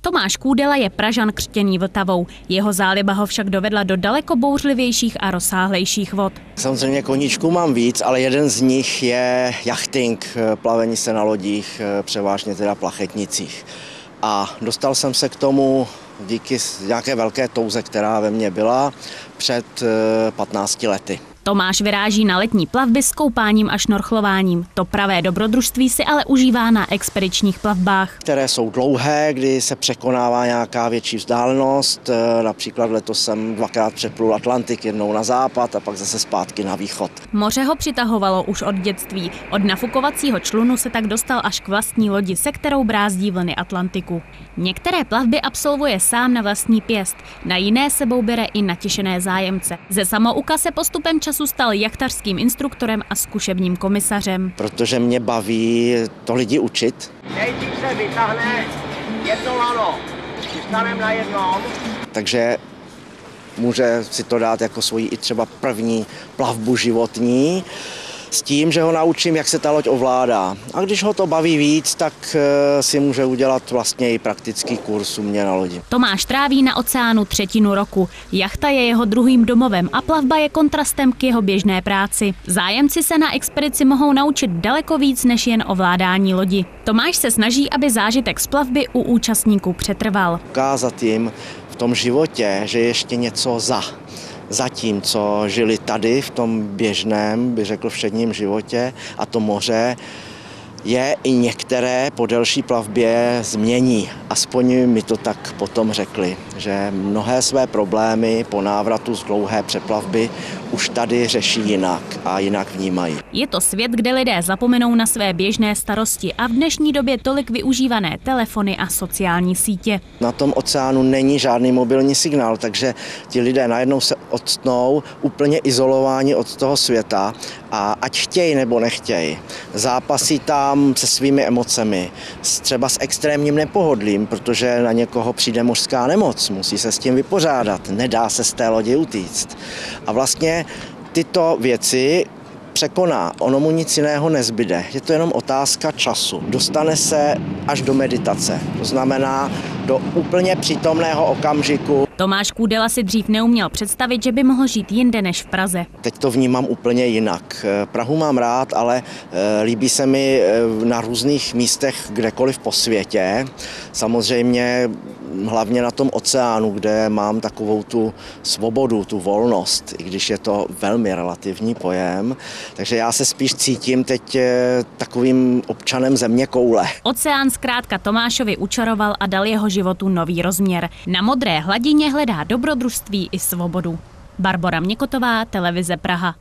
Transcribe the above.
Tomáš Kůdela je Pražan křtěný Vltavou. Jeho záliba ho však dovedla do daleko bouřlivějších a rozsáhlejších vod. Samozřejmě koníčků mám víc, ale jeden z nich je jachting, plavení se na lodích, převážně teda plachetnicích. A dostal jsem se k tomu díky nějaké velké touze, která ve mně byla před 15 lety. Tomáš vyráží na letní plavby s koupáním a šnorchlováním. To pravé dobrodružství si ale užívá na expedičních plavbách, které jsou dlouhé, kdy se překonává nějaká větší vzdálenost. Například letos jsem 2krát přeplul Atlantik, jednou na západ a pak zase zpátky na východ. Moře ho přitahovalo už od dětství. Od nafukovacího člunu se tak dostal až k vlastní lodi, se kterou brázdí vlny Atlantiku. Některé plavby absolvuje sám na vlastní pěst, na jiné sebou bere i natěšené zájemce. Ze samouka se postupem času stal jachtařským instruktorem a zkušebním komisařem. Protože mě baví to lidi učit. Nejdřív se vytáhne jedno lano, přistanem na jednom. Takže může si to dát jako svoji i třeba první plavbu životní, s tím, že ho naučím, jak se ta loď ovládá. A když ho to baví víc, tak si může udělat vlastně i praktický kurz u mě na lodi. Tomáš tráví na oceánu 1/3 roku. Jachta je jeho druhým domovem a plavba je kontrastem k jeho běžné práci. Zájemci se na expedici mohou naučit daleko víc než jen ovládání lodi. Tomáš se snaží, aby zážitek z plavby u účastníků přetrval. Ukázat jim v tom životě, že ještě něco za tím, co žili tady v tom běžném, bych řekl všedním životě, a to moře je i některé po delší plavbě změní. Aspoň mi to tak potom řekli, že mnohé své problémy po návratu z dlouhé přeplavby už tady řeší jinak a jinak vnímají. Je to svět, kde lidé zapomenou na své běžné starosti a v dnešní době tolik využívané telefony a sociální sítě. Na tom oceánu není žádný mobilní signál, takže ti lidé najednou se odstnou úplně izolováni od toho světa a ať chtějí nebo nechtějí, zápasí tam se svými emocemi, třeba s extrémním nepohodlím, protože na někoho přijde mořská nemoc, musí se s tím vypořádat, nedá se z té lodi utíct. A vlastně tyto věci překoná, ono mu nic jiného nezbyde. Je to jenom otázka času. Dostane se až do meditace, to znamená do úplně přítomného okamžiku. Tomáš Kůdela si dřív neuměl představit, že by mohl žít jinde než v Praze. Teď to vnímám úplně jinak. Prahu mám rád, ale líbí se mi na různých místech kdekoliv po světě. Samozřejmě hlavně na tom oceánu, kde mám takovou tu svobodu, tu volnost, i když je to velmi relativní pojem. Takže já se spíš cítím teď takovým občanem zeměkoule. Oceán zkrátka Tomášovi učaroval a dal jeho životu nový rozměr. Na modré hladině hledá dobrodružství i svobodu. Barbora Měkotová, televize Praha.